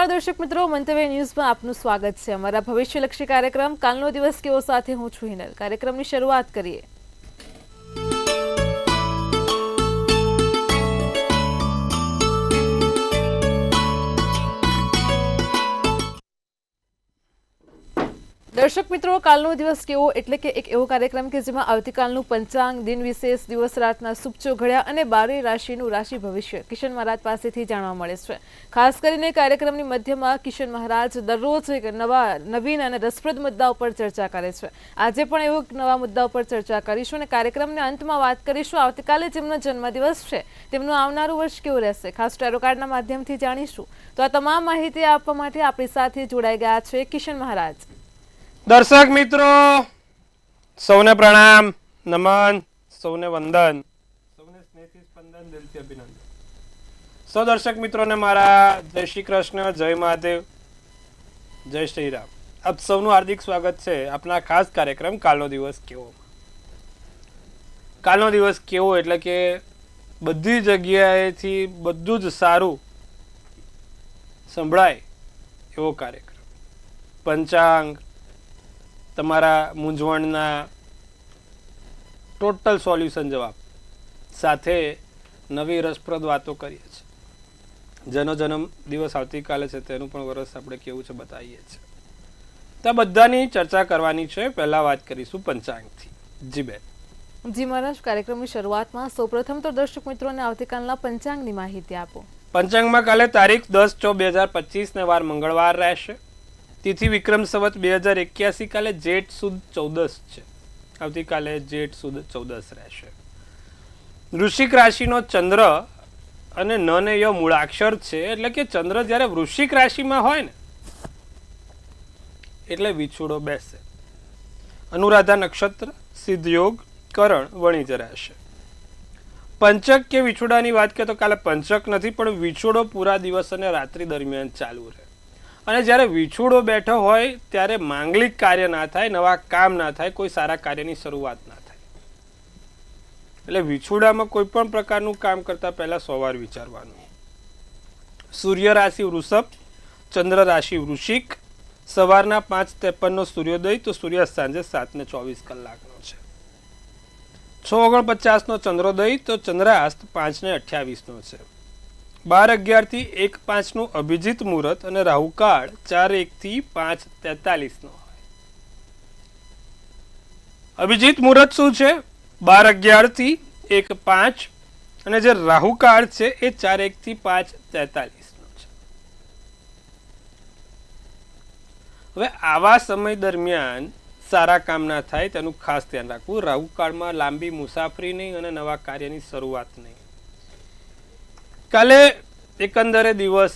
નમસ્કાર દર્શક મિત્રો, મંતવ્ય ન્યૂઝમાં આપનું સ્વાગત છે. અમારા ભવિષ્યલક્ષી કાર્યક્રમ કાલનો દિવસ કેવો સાથે હું છું હિનલ. કાર્યક્રમની શરૂઆત કરીએ. દર્શક મિત્રો, કાલનો દિવસ કેવો એટલે કે એક એવો કાર્યક્રમ કે જેમાં આવતીકાલનું પંચાંગ, દિન વિશેષ, દિવસ રાતના શુભ ચોઘડિયા અને 12 રાશિનું રાશિ ભવિષ્ય કિશન મહારાજ પાસેથી જાણવા મળે છે. ખાસ કરીને કાર્યક્રમની મધ્યમાં કિશન મહારાજ દરરોજ એક નવીન અને રસપ્રદ મુદ્દાઓ પર ચર્ચા કરે છે. આજે પણ એવો નવા મુદ્દાઓ પર ચર્ચા કરીશું અને કાર્યક્રમના અંતમાં વાત કરીશું આવતીકાલે જેમનો જન્મદિવસ છે તેમનું આવનારું વર્ષ કેવું રહેશે, ખાસ ટેરો કાર્ડના માધ્યમથી જાણીશું. તો આ તમામ માહિતી આપવા માટે આપણી સાથે જોડાઈ ગયા છે કિશન મહારાજ. દર્શક મિત્રો, સૌને પ્રણામ, નમન, સૌને વંદન, સૌને સ્નેહથી સ્પંદન, દિલથી અભિનંદન. સૌ દર્શક મિત્રોને મારા જય શ્રી કૃષ્ણ, જય મહાદેવ, જય શ્રી રામ. આપ સૌનું હાર્દિક સ્વાગત છે આપના ખાસ કાર્યક્રમ કાલનો દિવસ કેવો. કાલનો દિવસ કેવો એટલે કે બધી જગ્યાએથી બધું જ સારું સંભળાય એવો કાર્યક્રમ. પંચાંગ, તમારા મૂંઝવણના ટોટલ સોલ્યુશન જવાબ સાથે નવી રસપ્રદ વાતો કરીએ છીએ. જેનો જન્મ દિવસ આવતીકાલે છે તેનું પણ વર્ષ આપણે કેવું છે બતાવીએ છીએ. તો આ બધાની ચર્ચા કરવાની છે. પહેલા વાત કરીશું પંચાંગથી. જી બેન. જી મહારાજ, કાર્યક્રમની શરૂઆતમાં સૌપ્રથમ તો દર્શક મિત્રોને આવતીકાલના પંચાંગની માહિતી આપો. પંચાંગમાં કાલે તારીખ 10/4/2025 ને વાર મંગળવાર રહેશે. તિથિ વિક્રમ સંવત 2081, કાલે જેઠ સુદ 14 છે. આવતીકાલે જેઠ સુદ 14 રહેશે. વૃશ્ચિક રાશિનો ચંદ્ર અને ન ને ય મૂળાક્ષર છે એટલે કે ચંદ્ર જ્યારે વૃશ્ચિક રાશિમાં હોય ને એટલે વિછુડો બેસે. અનુરાધા નક્ષત્ર, સિદ્ધયોગ, કરણ, વણિજ રહેશે. પંચક કે વિછુડાની વાત કરીએ તો કાલે પંચક નથી પણ વિછુડો પૂરા દિવસ અને રાત્રિ દરમિયાન ચાલુ રહે. અને જ્યારે વિછુડો બેઠો હોય ત્યારે માંગલિક કાર્ય ના થાય, નવા કામ ના થાય, કોઈ સારા કાર્યની શરૂઆત ના થાય. એટલે વિછુડામાં કોઈ પણ પ્રકારનું કામ કરતા પહેલા 100 વાર વિચારવાનું. સૂર્ય રાશિ વૃષભ, ચંદ્ર રાશિ વૃશ્ચિક. સવારના 5:53 સૂર્યોદય તો સૂર્યાસ્ત સાંજે 7:24 કલાકનો છે. 6:49 ચંદ્રોદય તો ચંદ્રાસ્ત 5:28 છે. 12:11 થી 1:05 નું અભિજીત મુહૂર્ત અને રાહુકાળ 4:01 થી 5:43 નો હોય. અભિજીત મુહૂર્ત શું છે? 12:11 થી 1:05 અને જે રાહુકાળ છે એ 4:01 થી 5:43 નો છે. હવે આવા સમય દરમિયાન સારા કામ ના થાય તેનું ખાસ ધ્યાન રાખવું. રાહુકાળમાં લાંબી મુસાફરી નહીં અને નવા કાર્યની શરૂઆત નહીં. કાલે એકંદરે દિવસ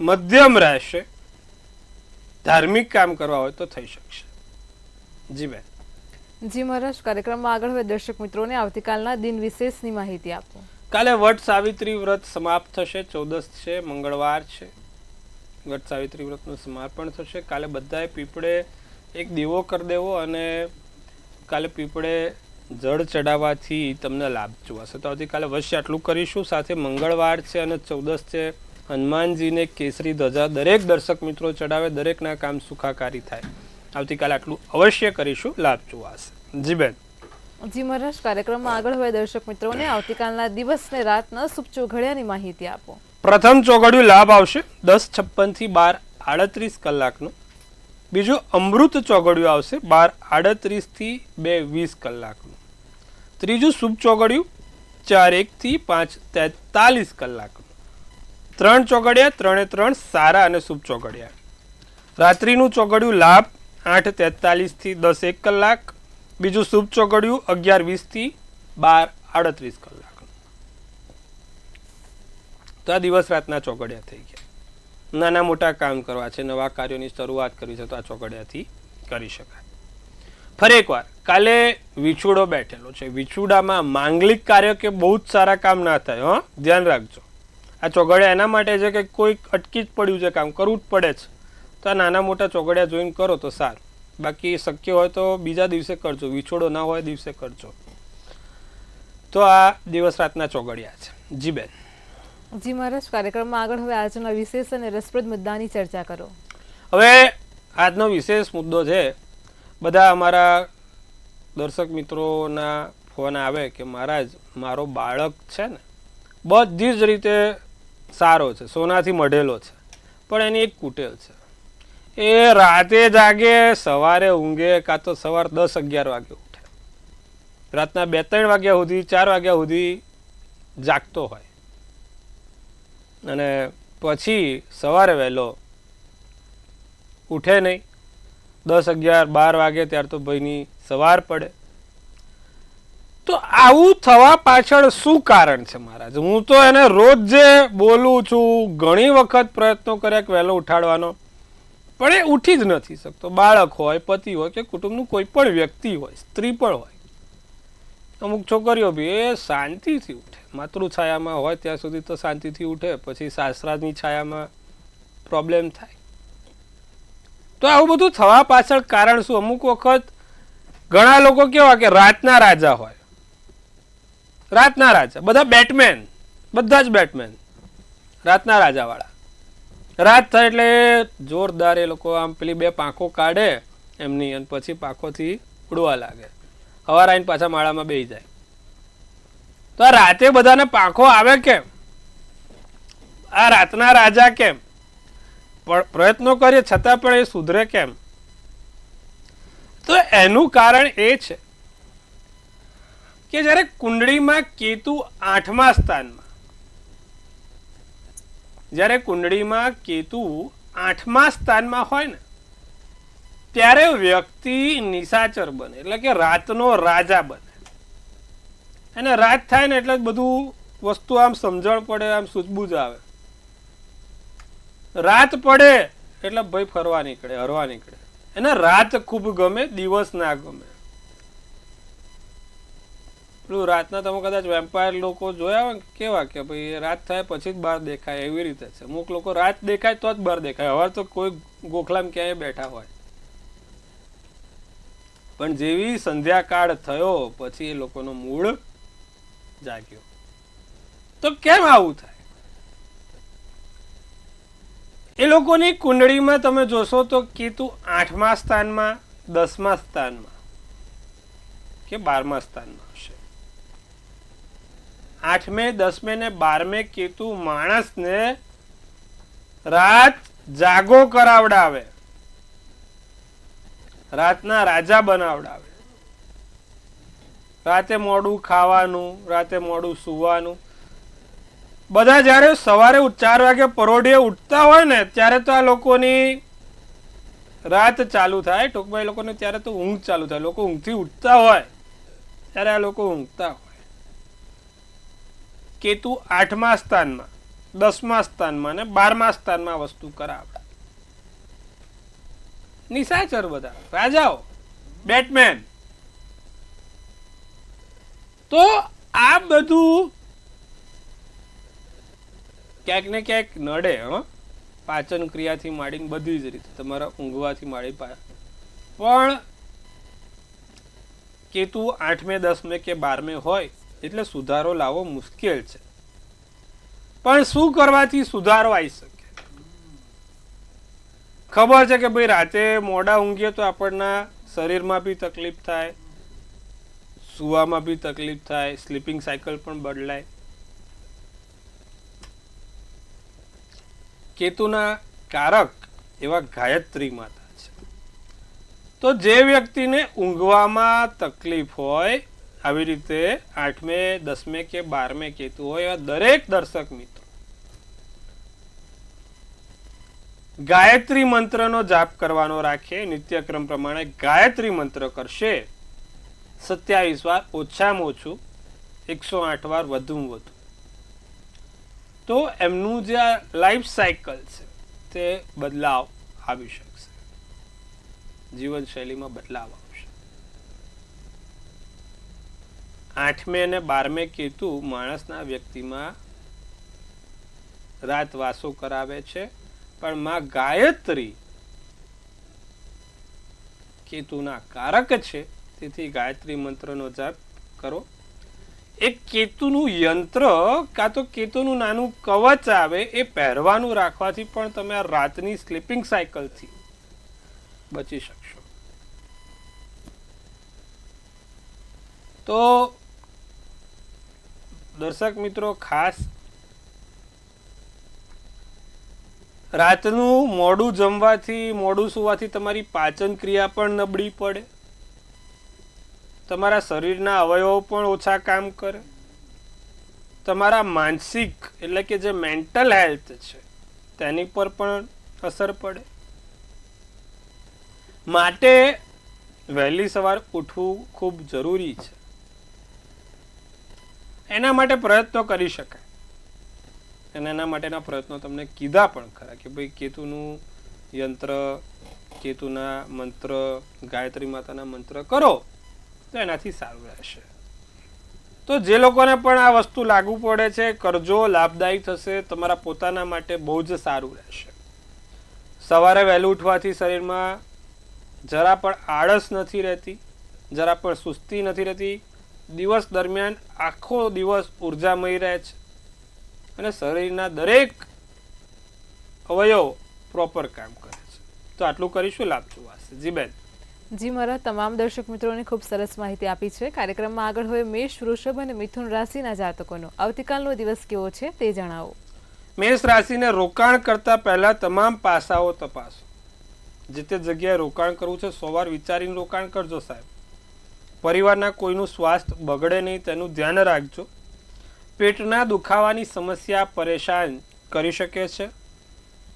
મધ્યમ રહેશે. ધાર્મિક કામ કરવા હોય તો થઈ શકશે. જી બેન. જી મહારાજ, કાર્યક્રમમાં આગળ હવે દર્શક મિત્રોને આવતીકાલના દિન વિશેષની માહિતી આપો. કાલે વટ સાવિત્રી વ્રત સમાપ્ત થશે. 14 છે, મંગળવાર છે. વટ સાવિત્રી વ્રતનું સમાપન થશે. કાલે બધાએ પીપળે એક દીવો કરી દેવો અને કાલે પીપળે જળ ચડાવવાથી તમને લાભ જોવાશે. તો આવતીકાલે અવશ્ય આટલું કરીશું. સાથે મંગળવાર છે અને 14 છે. હનુમાનજીને કેસરી ધજા દરેક દર્શક મિત્રો ચડાવે, દરેકના કામ સુખાકારી થાય. આવતીકાલે આટલું અવશ્ય કરીશું, લાભ જોવાશે. જી બેન. જી મહારાજ, કાર્યક્રમમાં આગળ હવે દર્શક મિત્રોને આવતીકાલના દિવસ ને રાતના શુભ ચોઘડિયાની માહિતી આપો. પ્રથમ ચોઘડિયું લાભ આવશે 10:56 થી 12:38 કલાકનું. બીજું અમૃત ચોઘડિયું આવશે 12:38 થી 2:20 કલાકનું. ત્રીજું શુભ ચોઘડિયું 4:01 થી 5:43 કલાકનું. 3 ચોઘડિયા 3 સારા અને શુભ ચોઘડિયા. રાત્રિનું ચોઘડિયું લાભ 8:43 થી 10:01 કલાક. બીજું શુભ ચોઘડિયું 11:20 થી 12:38 કલાકનું. તો આ દિવસ રાતના ચોઘડિયા થઈ ગયા. નાના મોટા કામ કરવા છે, નવા કાર્યોની શરૂઆત કરવી છે તો આ ચોઘડિયાથી કરી શકાય. ફરી એકવાર કાલે વિછુડો બેઠેલો છે. વિછુડામાં માંગલિક કાર્ય કે બહુ જ સારા કામ ના થાય. હા, ધ્યાન રાખજો. આ ચોઘડિયા એના માટે છે કે કોઈ અટકી જ પડ્યું છે, કામ કરવું જ પડે છે. તો આ નાના મોટા ચોઘડિયા જોઈને કરો તો સારું. બાકી શક્ય હોય તો બીજા દિવસે કરજો, વિછોડો ના હોય દિવસે કરજો. તો આ દિવસ રાતના ચોઘડિયા છે. જી બેન. જી મહારાજ, કાર્યક્રમમાં આગળ હવે આજના વિશેષ અને રસપ્રદ મુદ્દાની ચર્ચા કરો. હવે આજનો વિશેષ મુદ્દો છે, બધા અમારા દર્શક મિત્રોના ફોન આવે કે મહારાજ મારો બાળક છે ને બધી જ રીતે સારો છે, સોનાથી મઢેલો છે, પણ એની એક કુટેલ છે. એ રાતે જાગે, સવારે ઊંઘે, કાં તો સવાર 10-11 વાગે ઉઠે, રાતના 2-3 વાગ્યા સુધી 4 વાગ્યા સુધી જાગતો હોય અને પછી સવારે વહેલો ઉઠે નહીં. 10-11-12 વાગે ત્યાર તો ભાઈની સવાર પડે. તો આવું થવા પાછળ શું કારણ છે મહારાજ? હું તો એને રોજ જે બોલું છું, ઘણી વખત પ્રયત્નો કર્યા કે વહેલો ઉઠાડવાનો, પણ એ ઉઠી જ નથી શકતો. બાળક હોય, પતિ હોય કે કુટુંબનું કોઈ પણ વ્યક્તિ હોય, સ્ત્રી પણ હોય, અમુક છોકરીઓ બી એ શાંતિથી ઉઠે. માતૃ છાયામાં હોય ત્યાં સુધી તો શાંતિથી ઉઠે, પછી સાસરાની છાયામાં પ્રોબ્લેમ થાય. તો આવું બધું થવા પાછળ કારણ શું? અમુક વખત ઘણા લોકો કેવા કે રાતના રાજા હોય, રાતના રાજા, બધા બેટમેન, બધા જ બેટમેન, રાતના રાજાવાળા. રાત થાય એટલે જોરદાર એ લોકો આમ પેલી 2 પાંખો કાઢે એમની, અને પછી પાંખોથી ઉડવા લાગે. સવાર આવીને પાછા માળામાં બેસી જાય. તો આ રાતે બધાને પાંખો આવે કેમ? આ રાતના રાજા કેમ? પણ પ્રયત્નો કરીએ છતાં પણ એ સુધરે કેમ? તો એનું કારણ એ છે કે જ્યારે કુંડળીમાં કેતુ 8મા સ્થાનમાં, જ્યારે કુંડળીમાં કેતુ 8મા સ્થાનમાં હોય ને ત્યારે વ્યક્તિ નિશાચર બને, એટલે કે રાતનો રાજા બને. અને રાત થાય ને એટલે બધું વસ્તુ આમ સમજણ પડે, આમ સૂઝબૂઝ આવે. રાત પડે એટલે ભાઈ ફરવા નીકળે, હરવા નીકળે. એને રાત ખૂબ ગમે, દિવસ ના ગમે. પેલું રાતના તમે કદાચ વેમ્પાયર લોકો જોયા હોય કેવા કે ભાઈ રાત થાય પછી જ બહાર દેખાય, એવી રીતે છે. અમુક લોકો રાત દેખાય તો જ બહાર દેખાય, હવે તો કોઈ ગોખલામાં ક્યાંય બેઠા હોય. પણ જેવી સંધ્યાકાળ થયો પછી એ લોકોનો મૂળ જાગ્યો. તો કેમ આવું થાય? એ લોકોની કુંડળીમાં તમે જોશો તો કેતુ 8મા સ્થાનમાં, 10મા સ્થાનમાં કે 12મા સ્થાનમાં હશે. 8મે, 10મે ને 12મે કેતુ માણસને રાત જાગો કરાવડાવે, રાતના રાજા બનાવડાવે. રાતે મોડું ખાવાનું, રાતે મોડું સુવાનું. બધા જ્યારે સવારે 4 વાગે પરોઢિયે ઉઠતા હોય ને ત્યારે તો આ લોકોની રાત ચાલુ થાય. ટૂંકમાં એ લોકોને ત્યારે તો ઊંઘ ચાલુ થાય. લોકો ઊંઘથી ઉઠતા હોય ત્યારે આ લોકો ઊંઘતા હોય. કેતુ 8મા સ્થાનમાં, 10મા સ્થાનમાં ને 12મા સ્થાનમાં વસ્તુ કરાવે. નિશાચર બધા રાજાઓ, બેટમેન. તો આ બધું ક્યાંક ને ક્યાંક નડે. પાચન ક્રિયાથી માંડીને બધી જ રીતે, તમારા ઊંઘવાથી માંડી. પણ કેતુ 8મે, 10મે કે 12મે હોય એટલે સુધારો લાવવો મુશ્કેલ છે. પણ શું કરવાથી સુધારો આવી શકે? ખબર છે કે ભાઈ રાતે મોડા ઊંઘીએ તો આપણના શરીરમાં બી તકલીફ થાય, સુવામાં બી તકલીફ થાય, સ્લીપિંગ સાયકલ પણ બદલાય. કેતુના કારક એવા ગાયત્રી માતા છે. તો જે વ્યક્તિને ઊંઘવામાં તકલીફ હોય, આવી રીતે 8મે, 10મે કે 12મે કેતુ હોય, એવા દરેક દર્શક મિત્રો ગાયત્રી મંત્રનો જાપ કરવાનો રાખે. નિત્યક્રમ પ્રમાણે ગાયત્રી મંત્ર કરશે 27 વાર, ઓછામાં ઓછું 108 વાર, વધુમાં વધુ. તો એમનું જે લાઈફ સાયકલ છે તે બદલાવ આવી શકશે, જીવનશૈલીમાં બદલાવ આવશે. 8મે અને 12મે કેતુ માણસના વ્યક્તિમાં રાત વાસો કરાવે છે. પણ માં ગાયત્રી કેતુના કારક છે, તેથી ગાયત્રી મંત્રનો જાપ કરો. એક કેતુનું યંત્ર કાં તો કેતુનું નાનું કવચ આવે એ પહેરવાનું રાખવાથી પણ તમે આ રાતની સ્લીપિંગ સાયકલથી બચી શકશો. તો દર્શક મિત્રો, ખાસ રાતનું મોડું જમવાથી, મોડું સુવાથી તમારી પાચન ક્રિયા પણ નબળી પડે, તમારા શરીરના અવયવો પણ ઓછા કામ કરે, તમારા માનસિક એટલે કે જે મેન્ટલ હેલ્થ છે તેની પર પણ અસર પડે. માટે વહેલી સવાર ઉઠવું ખૂબ જરૂરી છે. એના માટે પ્રયત્નો કરી શકાય અને એના માટેના પ્રયત્નો તમને કીધા પણ ખરા કે ભાઈ કેતુનું યંત્ર, કેતુના મંત્ર, ગાયત્રી માતાના મંત્ર કરો તો એનાથી સારું રહેશે. તો જે લોકોને પણ આ વસ્તુ લાગુ પડે છે કરજો, લાભદાયી થશે, તમારા પોતાના માટે બહુ જ સારું રહેશે. સવારે વહેલું ઉઠવાથી શરીરમાં જરા પણ આળસ નથી રહેતી, જરા પણ સુસ્તી નથી રહેતી. દિવસ દરમિયાન આખો દિવસ ઉર્જામય રહે છે અને શરીરના દરેક અવયવ પ્રોપર કામ કરે છે. તો આટલું કરીશું, લાભ જોવાશે. જી બેન. જી મારા તમામ દર્શક મિત્રોને ખૂબ સરસ માહિતી આપી છે. કાર્યક્રમમાં આગળ હવે મેષ, વૃષભ અને મિથુન રાશિના જાતકોનો આવતીકાલનો દિવસ કેવો છે તે જણાવો. મેષ રાશિને રોકાણ કરતા પહેલા તમામ પાસાઓ તપાસો. જે તે જગ્યાએ રોકાણ કરવું છે સવાર વિચારીને રોકાણ કરજો સાહેબ. પરિવારના કોઈનું સ્વાસ્થ્ય બગડે નહીં તેનું ધ્યાન રાખજો. પેટના દુખાવાની સમસ્યા પરેશાન કરી શકે છે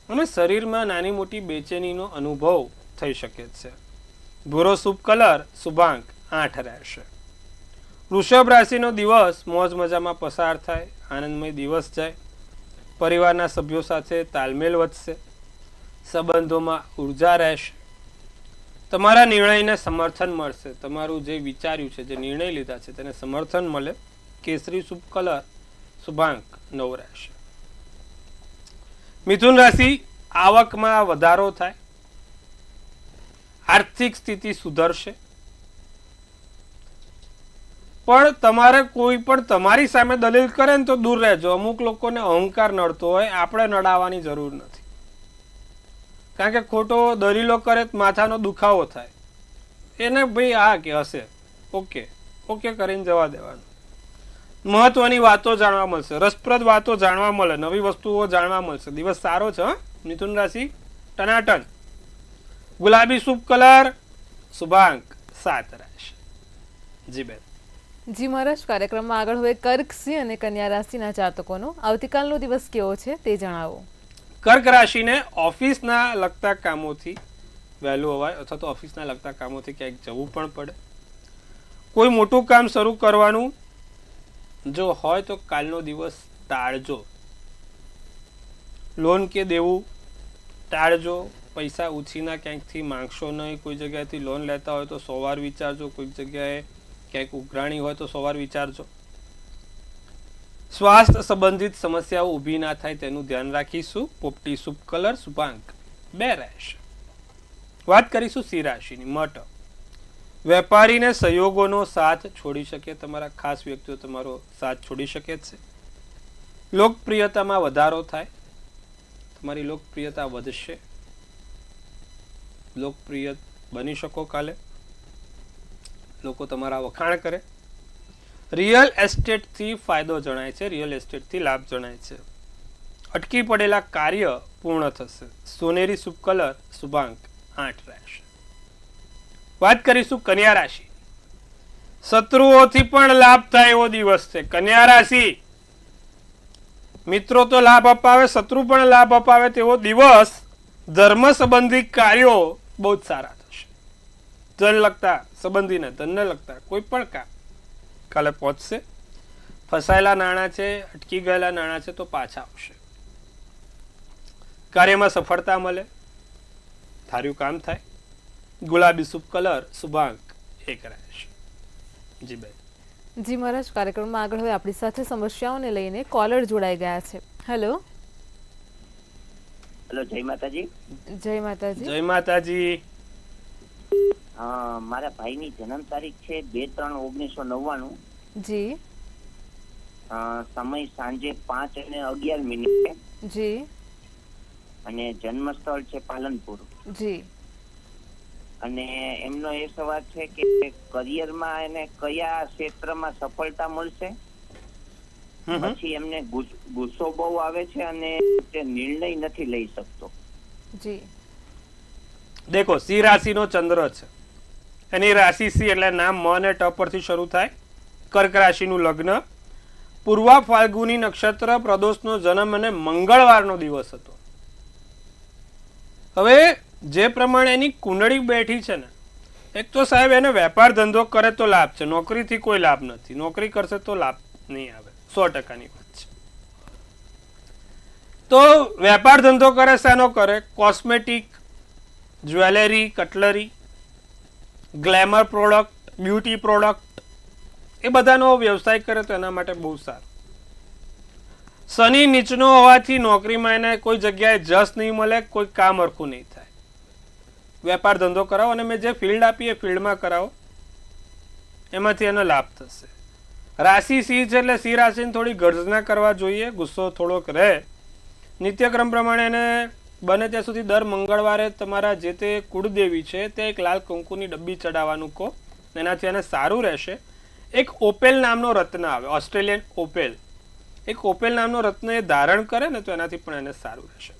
અને શરીરમાં નાની મોટી બેચેનીનો અનુભવ થઈ શકે છે. ભૂરો શુભ કલર શુભાંક 8 રહેશે. વૃષભ રાશિનો દિવસ મોજ મજામાં પસાર થાય, આનંદમય દિવસ જાય. પરિવારના સભ્યો સાથે તાલમેલ વધશે, સંબંધોમાં ઉર્જા રહેશે, તમારા નિર્ણયને સમર્થન મળશે. તમારું જે વિચાર્યું છે, જે નિર્ણય લીધા છે તેને સમર્થન મળે. કેસરી શુભ કલર શુભાંક 9 રહેશે. મિથુન રાશિ, આવકમાં વધારો થાય, આર્થિક સ્થિતિ સુધરશે, પણ તમારે કોઈ પણ તમારી સામે દલીલ કરે ને તો દૂર રહેજો. અમુક લોકોને અહંકાર નડતો હોય, આપણે નડાવવાની જરૂર નથી. કારણ કે ખોટો દલીલો કરે માથાનો દુખાવો થાય. એને ભાઈ હા કે હશે, ઓકે ઓકે કરીને જવા દેવાનું. મહત્વની વાતો જાણવા મળશે, રસપ્રદ વાતો જાણવા મળે, નવી વસ્તુઓ જાણવા મળશે. દિવસ સારો છે. મિથુન રાશિ ટનાટન. ગુલાબી શુભ કલર શુભાંક 7 રહેશે. જી બેન. જી મહારાજ, કાર્યક્રમમાં આગળ હવે કર્ક, સિંહ અને કન્યા રાશિના જાતકોનો આવતીકાલનો દિવસ કેવો છે તે જણાવો. કર્ક રાશિને ઓફિસના લગતા કામોથી વહેલું અવાય અથવા તો ઓફિસના લગતા કામોથી ક્યાંક જવું પણ પડે. કોઈ મોટું કામ શરૂ કરવાનું જો હોય તો કાલનો દિવસ ટાળજો. લોન કે દેવું ટાળજો. પૈસા ઉછીના ક્યાંકથી માંગશો નહીં. કોઈ જગ્યાએથી લોન લેતા હોય તો 100 વાર વિચારજો. કોઈ જગ્યાએ ક્યાંક ઉઘરાણી હોય તો 100 વાર વિચારજો. સ્વાસ્થ્ય સંબંધિત સમસ્યાઓ ઊભી ના થાય તેનું ધ્યાન રાખીશું. પોપટી શુભ કલર શુભાંક 2 રહેશે. વાત કરીશું સિંહ રાશિની. મઠ. વેપારીને સહયોગોનો સાથ છોડી શકે, તમારા ખાસ વ્યક્તિઓ તમારો સાથ છોડી શકે છે. લોકપ્રિયતામાં વધારો થાય, તમારી લોકપ્રિયતા વધશે, લોકપ્રિય બની શકો કાલે. લોકો તમારા વખાણ કરે. રિયલ એસ્ટેટથી ફાયદો જણાય છે, રિયલ એસ્ટેટથી લાભ જણાય છે. અટકી પડેલા કાર્ય પૂર્ણ થશે. સોનેરી શુભ કલર શુભાંક 8 રહેશે. વાત કરીશું કન્યા રાશિ. શત્રુઓથી પણ લાભ થાય એવો દિવસ છે. કન્યા રાશિ, મિત્રો તો લાભ અપાવે, શત્રુ પણ લાભ અપાવે તેવો દિવસ. ધર્મ સંબંધી કાર્યો બહુ જ સારા થશે. ધન લગતા સંબંધીને, ધનને લગતા કોઈ પણ કામ કાલે પહોંચશે. ફસાયેલા નાણાં છે, અટકી ગયેલા નાણાં છે તો પાછા આવશે. કાર્યમાં સફળતા મળે, ધાર્યું કામ થાય. ગુલાબી શુભ કલર શુભાંક 1 રહેશે. જી બેન. જી મહારાજ, કાર્યક્રમમાં આગળ હવે આપણી સાથે સમસ્યાઓને લઈને કોલર જોડાઈ ગયા છે. હેલો. હેલો, જય માતાજી. જય માતાજી. જય માતાજી. મારા ભાઈની જન્મ તારીખ છે 2-3-1999. જી. સમય સાંજે 5:11 જી અને જન્મ સ્થળ છે પાલનપુર. જી અને એમનો એ સવાલ છે કે કરિયરમાં એને કયા ક્ષેત્રમાં સફળતા મળશે. પછી એમને ગુસ્સો બહુ આવે છે અને તે નિર્ણય નથી લઈ શકતો. જી દેખો, સિંહ રાશિનો ચંદ્ર છે, એની રાશિ સિંહ એટલે નામ મ અને ટ પરથી શરૂ થાય. કર્ક રાશિનું લગ્ન, પૂર્વા ફાલ્ગુની નક્ષત્ર, પ્રદોષનો જન્મ અને મંગળવારનો દિવસ હતો. હવે જે પ્રમાણે એની કુંડળી બેઠી છે ને, એક તો સાહેબ એને વેપાર ધંધો કરે તો લાભ છે, નોકરીથી કોઈ લાભ નથી, નોકરી કરશે તો લાભ નહીં આવે, 100%ની વાત છે. તો વેપાર ધંધો કરે, શાનો કરે? Cosmetic, jewellery, cutlery, glamour product, beauty product, એ બધાનો વ્યવસાય કરે તો એના માટે બહુ સારું. શનિ નીચનો હોવાથી નોકરીમાં એને કોઈ જગ્યાએ જસ નહીં મળે, કોઈ કામ હરખું નહીં થાય. વેપાર ધંધો કરાવો અને મેં જે ફિલ્ડ આપી એ ફિલ્ડમાં કરાવો, એમાંથી એનો લાભ થશે. રાશિ સિંહ છે એટલે સિંહ રાશિને થોડી ગર્જના કરવા જોઈએ, ગુસ્સો થોડોક રહે. નિત્યક્રમ પ્રમાણે એને બને ત્યાં સુધી દર મંગળવારે તમારા જે તે કુળદેવી છે તે એક લાલ કંકુની ડબ્બી ચડાવવાનું કહો, એનાથી એને સારું રહેશે. એક ઓપેલ નામનો રત્ન આવે, ઓસ્ટ્રેલિયન ઓપેલ, એક ઓપેલ નામનો રત્ન એ ધારણ કરે ને તો એનાથી પણ એને સારું રહેશે.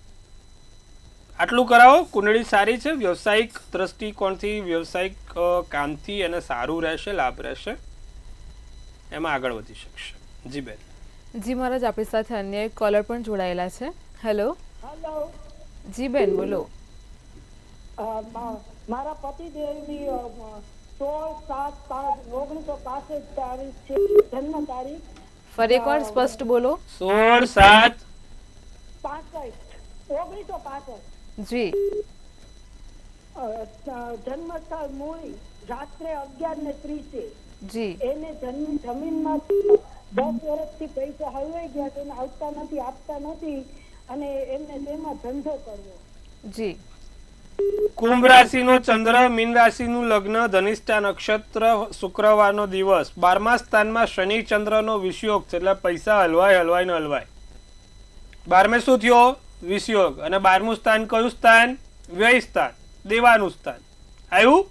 આટલું કરાવો, કુંડળી સારી છે, વ્યવસાયિક દ્રષ્ટિકોણથી, વ્યવસાયિક કામથી એને સારું રહેશે, લાભ રહેશે, એમાં આગળ વધી શકશે. જી બેન. જી મહારાજ, આપણી સાથે અન્ય એક કોલર પણ જોડાયેલા છે. હેલો. હેલો. જી બેન, બોલો. મારા પતિદેવની 16/7/1965 તારીખ છે જન્મ તારીખ. ફરી એકવાર સ્પષ્ટ બોલો. 16/7/1965. જી જન્મ સ્થળ મૂળી, રાત્રે 11:30. જી એને જમીનમાં 10 વર્ષથી પૈસા હલવાઈ ગયા છે, એને આવતા નથી, આપતા નથી, અને એમને તેમાં ધંધો કરવો. જી કુંભ રાશિનો ચંદ્ર, મીન રાશિનું લગ્ન, ધનિષ્ઠા નક્ષત્ર, શુક્રવારનો દિવસ, 12મા સ્થાનમાં શનિ ચંદ્રનો વિષયોગ છે એટલે પૈસા હલવાય હલવાય ને હલવાય. 12મે શું થયો? વિષયોગ. અને 12મું સ્થાન કયું સ્થાન? વ્યય સ્થાન, દેવાનું સ્થાન આવ્યું.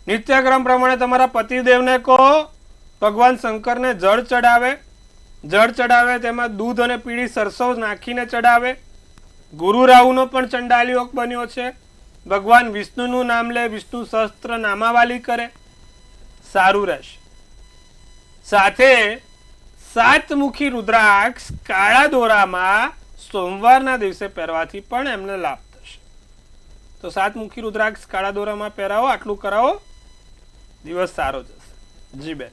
નિત્યક્રમ પ્રમાણે તમારા પતિદેવને કહો ભગવાન શંકરને જળ ચડાવે, તેમાં દૂધ અને પીળી સરસવ નાખીને ચડાવે. ગુરુ રાહુનો પણ ચંડાલ યોગ બન્યો છે. ભગવાન વિષ્ણુનું નામ લે, વિષ્ણુ સહસ્ત્ર નામાવાલી કરે, સારું રહેશે. સાથે 7 મુખી રુદ્રાક્ષ કાળા દોરામાં સોમવારના દિવસે પહેરવાથી પણ એમને લાભ થશે. તો 7 મુખી રુદ્રાક્ષ કાળા દોરામાં પહેરાવો, આટલું કરાવો, દિવસ સારો જશે. જી બેન.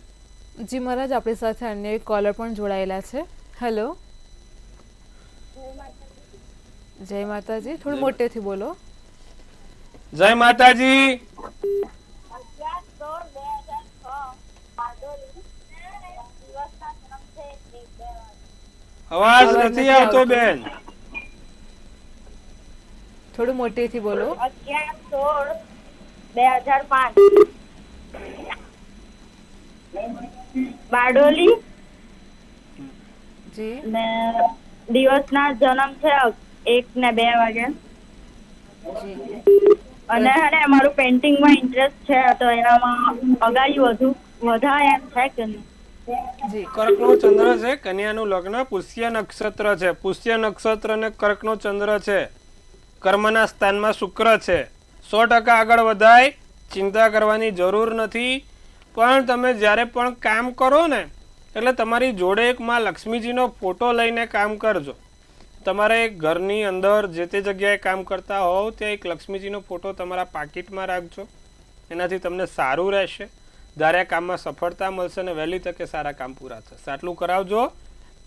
જી મહારાજ, આપણી સાથે અન્ય એક કોલર પણ જોડાયેલા છે. હેલો. જય માતાજી, થોડું મોટેથી બોલો. જય માતાજી. અવાજ નથી આવતો બેન. થોડું મોટેથી બોલો. 11/16/2005 બારડોલી. જી ને દિવસના જન્મ છે 1 ને 2 વાગે. જી અને મારું પેન્ટિંગમાં ઇન્ટરેસ્ટ છે તો એનામાં અગાડી વધારે એમ છે કે નહીં? જી કર્કનો ચંદ્ર છે, કન્યાનું લગ્ન, પુષ્ય નક્ષત્ર છે, પુષ્ય નક્ષત્ર અને કર્કનો ચંદ્ર છે, કર્મના સ્થાનમાં શુક્ર છે. 100% આગળ વધાય, ચિંતા કરવાની જરૂર નથી. પણ તમે જ્યારે પણ કામ કરો ને એટલે તમારી જોડે એક માં લક્ષ્મીજીનો ફોટો લઈને કામ કરજો. તમારે ઘરની અંદર જે તે જગ્યાએ કામ કરતા હોવ ત્યાં એક લક્ષ્મીજીનો ફોટો તમારા પાકીટમાં રાખજો, એનાથી તમને સારું રહેશે. ધાર્યા કામમાં સફળતા મળશે અને વહેલી તકે સારા કામ પૂરા થશે. આટલું કરાવજો.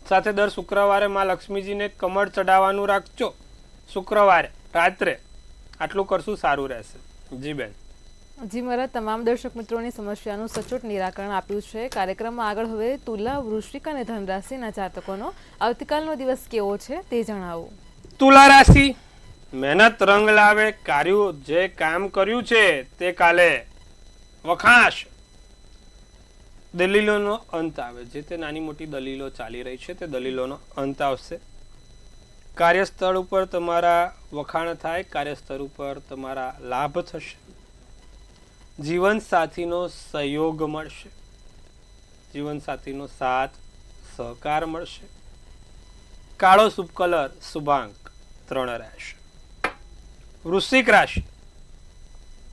સાથે દર શુક્રવારે માં લક્ષ્મીજીને કમળ ચડાવવાનું રાખજો, શુક્રવારે રાત્રે. આટલું કરશું, સારું રહેશે. જી બેન. જી મહારાજ, તમામ દર્શક મિત્રોની સમસ્યાનું સચોટ નિરાકરણ આપ્યું છે. કાર્યક્રમમાં આગળ હવે તુલા, વૃશ્ચિક અને ધન રાશિના જાતકોનો આવતીકાલનો દિવસ કેવો છે તે જણાવો. તુલા રાશિ, મહેનત રંગ લાવે, જે કામ કર્યું છે તે કાલે વખાશ. દલીલોનો અંત આવે. જે તે નાની મોટી દલીલો ચાલી રહી છે તે દલીલોનો અંત આવશે. કાર્યસ્થળ ઉપર તમારા વખાણ થાય, કાર્યસ્થળ ઉપર તમારા લાભ થશે. જીવન સાથીનો સહયોગ મળશે, જીવન સાથીનો સાથ સહકાર મળશે. કાળો શુભ કલર શુભાંક 3 રહેશે. વૃશ્ચિક રાશિ,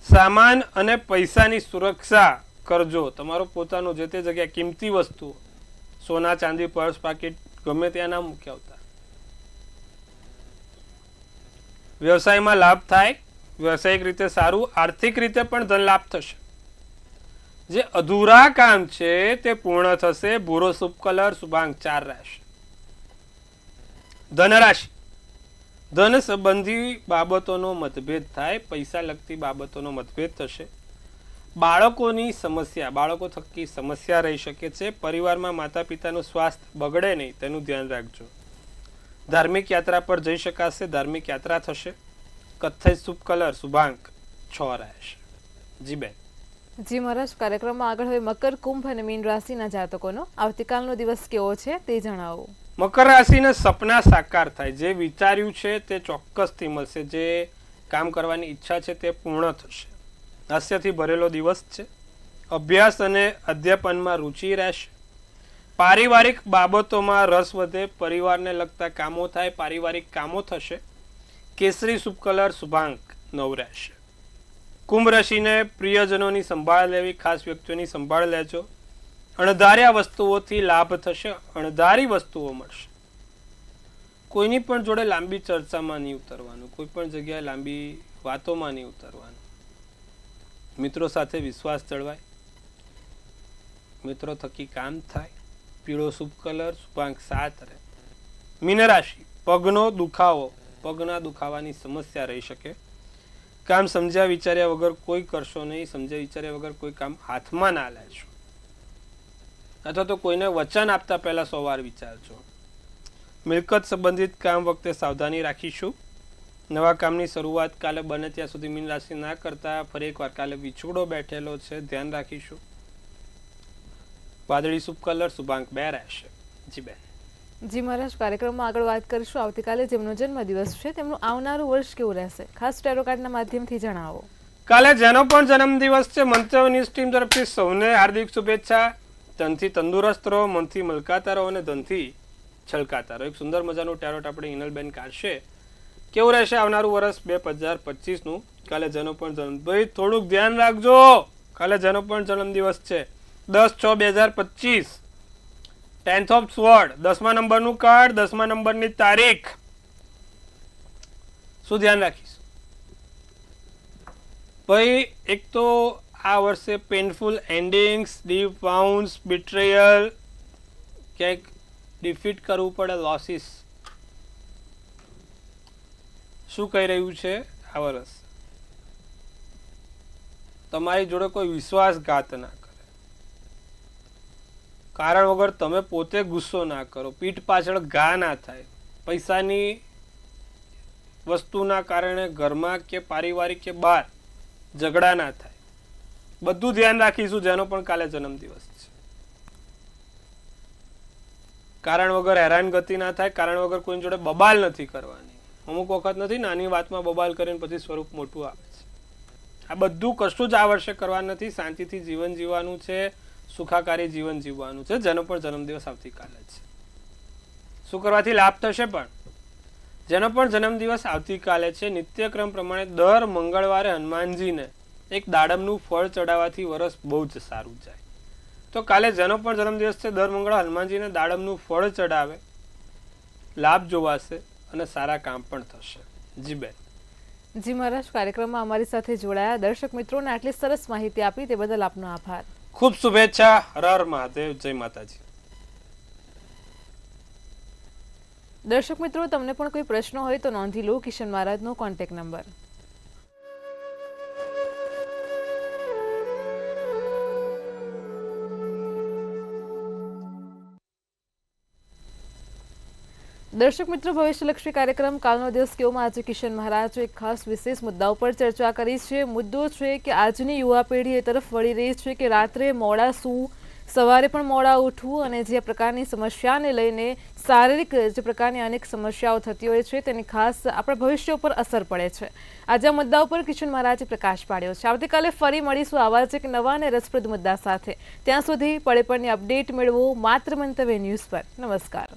સામાન અને પૈસાની સુરક્ષા કરજો. તમારો પોતાનો જે તે જગ્યા કિંમતી વસ્તુઓ, સોના ચાંદી પર્સ પાકીટ ગમે ત્યાં ના મૂકી આવતા. વ્યવસાયમાં લાભ થાય, વ્યવસાયિક રીતે સારું, આર્થિક રીતે પણ ધન લાભ થશે. જે અધૂરા કામ છે તે પૂર્ણ થશે. ભૂરો શુભ કલર શુભાંક 4 રહેશે. ધનરાશિ, ધન સંબંધી બાબતોનો મતભેદ થાય, પૈસા લગતી બાબતોનો મતભેદ થશે. બાળકોની સમસ્યા, બાળકો થકી સમસ્યા રહી શકે છે. પરિવારમાં માતા પિતાનું સ્વાસ્થ્ય બગડે નહીં તેનું ધ્યાન રાખજો. ધાર્મિક યાત્રા પર જઈ શકાશે, ધાર્મિક યાત્રા થશે. કથ્થઈ શુભ કલર શુભાંક 6 રહેશે. જી બેન. જી મહારાજ, કાર્યક્રમમાં આગળ હવે મકર, કુંભ અને મીન રાશિના જાતકોનો આવતીકાલનો દિવસ કેવો છે તે જણાવો. મકર રાશિના સપના સાકાર થાય. જે વિચાર્યું છે તે ચોક્કસથી મળશે. જે કામ કરવાની ઈચ્છા છે તે પૂર્ણ થશે. હાસ્યથી ભરેલો દિવસ છે. અભ્યાસ અને અધ્યાપનમાં રુચિ રહેશે. પારિવારિક બાબતોમાં રસ વધે. પરિવારને લગતા કામો થાય, પારિવારિક કામો થશે. કેસરી શુભ કલર શુભાંક 9 રહેશે. કુંભ રાશિને પ્રિયજનોની સંભાળ લેવી, ખાસ વ્યક્તિઓની સંભાળ લેજો. અણધાર્યા વસ્તુઓથી લાભ થશે, અણધારી વસ્તુઓ મળશે. કોઈની પણ જોડે લાંબી ચર્ચામાં નહીં ઉતરવાનું, કોઈ પણ જગ્યાએ લાંબી વાતોમાં નહીં ઉતરવાનું. મિત્રો સાથે વિશ્વાસ જળવાય, મિત્રો થકી કામ થાય. પીળો શુભ કલર શુભાંક 7 રહે. મીન રાશિ, પગનો દુખાવો, પગના દુખાવાની સમસ્યા રહી શકે. કામ સમજ્યા વિચાર્યા વગર કોઈ કરશો નહીં. સમજ્યા વિચાર્યા વગર કોઈ કામ હાથમાં ના લેશો, અથવા તો કોઈને વચન આપતા પહેલા 100 વાર વિચારજો. મિલકત સંબંધિત કામ વખતે સાવધાની રાખીશું. નવા કામની શરૂઆત કાલે બને ત્યાં સુધી મીન રાશિ ના કરતા. ફરી એકવાર કાલે વિછોડો બેઠેલો છે, ધ્યાન રાખીશું. વાદળી શુભ કલર શુભાંક 2 રહેશે. જી બેન. જી મહારાજ, કાર્યક્રમમાં આગળ વાત કરીશું આવતીકાલે જેમનો જન્મદિવસ છે તેમનું આવનારું વર્ષ કેવું રહેશે, ખાસ ટેરો કાર્ડના માધ્યમથી જણાવો. કાલે જેનો પણ જન્મદિવસ છે, મંત્રવની ટીમ તરફથી સૌને હાર્દિક શુભેચ્છા. ધનથી તંદુરસ્ત રહો, મનથી મલકાતા રહો અને ધનથી છલકાતા રહો. એક સુંદર મજાનું ટેરોટ આપણે હિનલબેન કાઢશે. કેવું રહેશે આવનારું વર્ષ 2025નું? કાલે જેનો પણ જન્મ, ભાઈ થોડુંક ધ્યાન રાખજો. કાલે જેનો પણ જન્મદિવસ છે 10/6/2025, 10th of Sword, 10મા નંબરનું કાર્ડ, 10મા નંબરની તારીખ. શું ધ્યાન રાખીશ ભાઈ? એક તો આ વર્ષે પેનફુલ એન્ડિંગ્સ, ડીપ વાઉન્સ, બિટ્રેયલ, ક્યાંક ડિફીટ કરવું પડે, લોસીસ. શું કહી રહ્યું છે આ વર્ષ? તમારી જોડે કોઈ વિશ્વાસઘાત ના કરે, કારણ વગર તમે પોતે ગુસ્સો ના કરો, પીઠ પાછળ ઘા ના થાય, પૈસાની વસ્તુના કારણે ઘરમાં કે પારિવારિક કે બહાર ઝઘડા ના થાય. બધું ધ્યાન રાખીશું જેનો પણ કાલે જન્મદિવસ છે. કારણ વગર હેરાનગતિ ના થાય, કારણ વગર કોઈની જોડે બબાલ નથી કરવાની. અમુક વખત નથી નાની વાતમાં બબાલ કરીને પછી સ્વરૂપ મોટું આવે છે. આ બધું કશું જ આ વર્ષે કરવાનું નથી. શાંતિથી જીવન જીવવાનું છે, સુખાકારી જીવન જીવવાનું છે. જેનો પણ જન્મદિવસ આવતીકાલે છે. શું કરવાથી લાભ થશે? પણ જેનો પણ જન્મદિવસ આવતીકાલે છે, નિત્યક્રમ પ્રમાણે દર મંગળવારે હનુમાનજીને એક દાડમનું ફળ ચડાવવાથી વર્ષ બહુ જ સારું જાય. તો કાલે જેનો પણ જન્મદિવસ છે, દર મંગળવારે હનુમાનજીને દાડમનું ફળ ચડાવે, લાભ જોવાશે અને સારા કામ પણ થશે. જી બેન. જી મહારાજ, કાર્યક્રમમાં અમારી સાથે જોડાયા દર્શક મિત્રોને આટલી સરસ માહિતી આપી તે બદલ આપનો આભાર. ખૂબ શુભેચ્છા. હર હર મહાદેવ. જય માતાજી. દર્શક મિત્રો, તમને પણ કોઈ પ્રશ્ન હોય તો નોંધી લો કિશન મહારાજનો કોન્ટેક્ટ નંબર. દર્શક મિત્રો, ભવિષ્યલક્ષી કાર્યક્રમ કાલનો દિવસ કેવોમાં આજે કિશન મહારાજ એક ખાસ વિશેષ મુદ્દા ઉપર ચર્ચા કરી છે. મુદ્દો છે કે આજની યુવા પેઢી એ તરફ વળી રહી છે કે રાત્રે મોડા સૂવું, સવારે પણ મોડા ઉઠવું અને જે પ્રકારની સમસ્યાને લઈને શારીરિક જે પ્રકારની અનેક સમસ્યાઓ થતી હોય છે તેની ખાસ આપણા ભવિષ્ય ઉપર અસર પડે છે. આજે આ મુદ્દા ઉપર કિશન મહારાજે પ્રકાશ પાડ્યો છે. આવતીકાલે ફરી મળીશું આવા જ એક નવા અને રસપ્રદ મુદ્દા સાથે. ત્યાં સુધી પળે પળની અપડેટ મેળવો માત્ર મંતવ્ય ન્યૂઝ પર. નમસ્કાર.